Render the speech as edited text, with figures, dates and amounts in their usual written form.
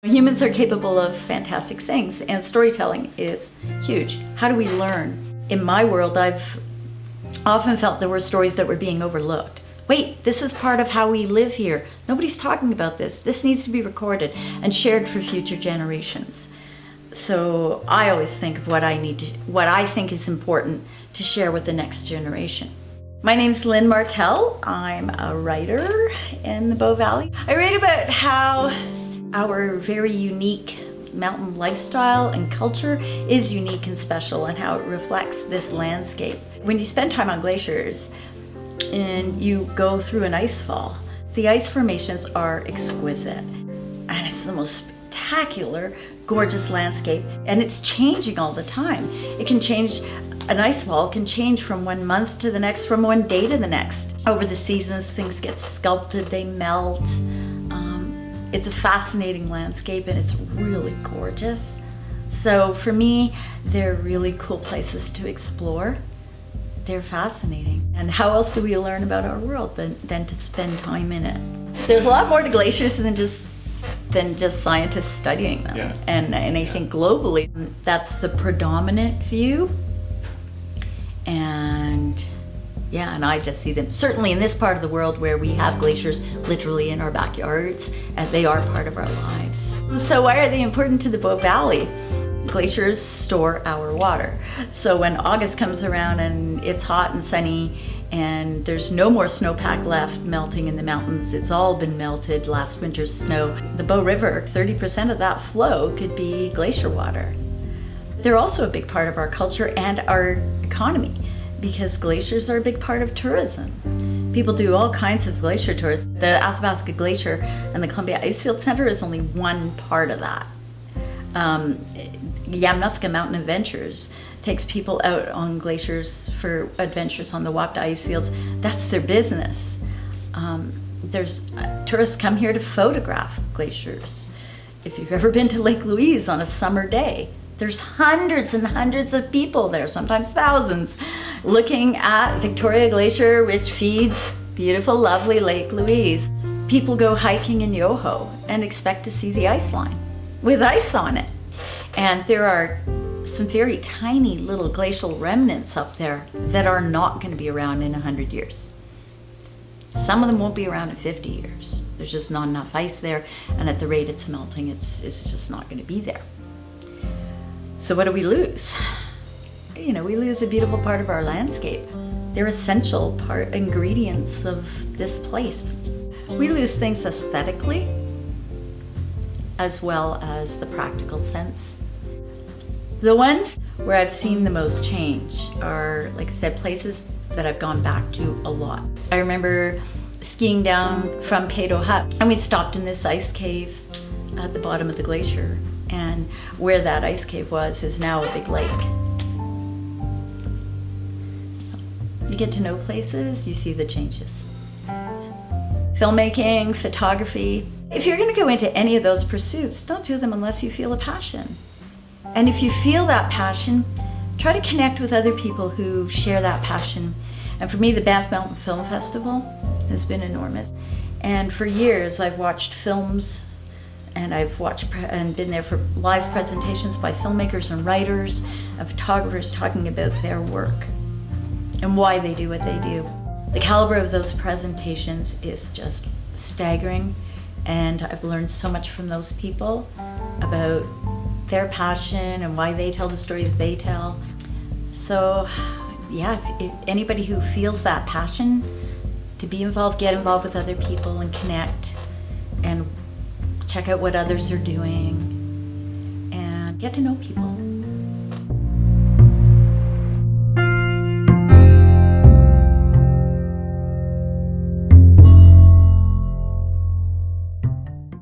Humans are capable of fantastic things, and storytelling is huge. How do we learn? In my world, I've often felt there were stories that were being overlooked. Wait, this is part of how we live here. Nobody's talking about this. This needs to be recorded and shared for future generations. So I always think of what I think is important to share with the next generation. My name's Lynn Martel. I'm a writer in the Bow Valley. I write about how our very unique mountain lifestyle and culture is unique and special, and how it reflects this landscape. When you spend time on glaciers and you go through an ice fall, the ice formations are exquisite, and it's the most spectacular, gorgeous landscape, and it's changing all the time. It can change. An ice fall can change from one month to the next, from one day to the next. Over the seasons, things get sculpted, they melt. It's a fascinating landscape, and it's really gorgeous. So for me, they're really cool places to explore. They're fascinating. And how else do we learn about our world than to spend time in it? There's a lot more to glaciers than just scientists studying them. Yeah. And I think globally, that's the predominant view. And yeah, and I just see them, certainly in this part of the world where we have glaciers literally in our backyards, and they are part of our lives. So why are they important to the Bow Valley? Glaciers store our water. So when August comes around and it's hot and sunny and there's no more snowpack left melting in the mountains, it's all been melted last winter's snow. The Bow River, 30% of that flow could be glacier water. They're also a big part of our culture and our economy, because glaciers are a big part of tourism. People do all kinds of glacier tours. The Athabasca Glacier and the Columbia Icefield Center is only one part of that. Yamnuska Mountain Adventures takes people out on glaciers for adventures on the Wapta ice fields. That's their business. There's tourists come here to photograph glaciers. If you've ever been to Lake Louise on a summer day, there's hundreds and hundreds of people there, sometimes thousands, looking at Victoria Glacier, which feeds beautiful, lovely Lake Louise. People go hiking in Yoho and expect to see the ice line with ice on it. And there are some very tiny little glacial remnants up there that are not going to be around in 100 years. Some of them won't be around in 50 years. There's just not enough ice there, and at the rate it's melting, it's just not going to be there. So what do we lose? We lose a beautiful part of our landscape. They're essential ingredients of this place. We lose things aesthetically, as well as the practical sense. The ones where I've seen the most change are, like I said, places that I've gone back to a lot. I remember skiing down from Peyto Hut, and we'd stopped in this ice cave at the bottom of the glacier. And where that ice cave was is now a big lake. So you get to know places, you see the changes. Filmmaking, photography. If you're going to go into any of those pursuits, don't do them unless you feel a passion. And if you feel that passion, try to connect with other people who share that passion. And for me, the Banff Mountain Film Festival has been enormous. And for years, I've watched films, and I've watched and been there for live presentations by filmmakers and writers and photographers talking about their work and why they do what they do. The caliber of those presentations is just staggering, and I've learned so much from those people about their passion and why they tell the stories they tell. So yeah, if anybody who feels that passion to be involved, get involved with other people and connect and check out what others are doing and get to know people.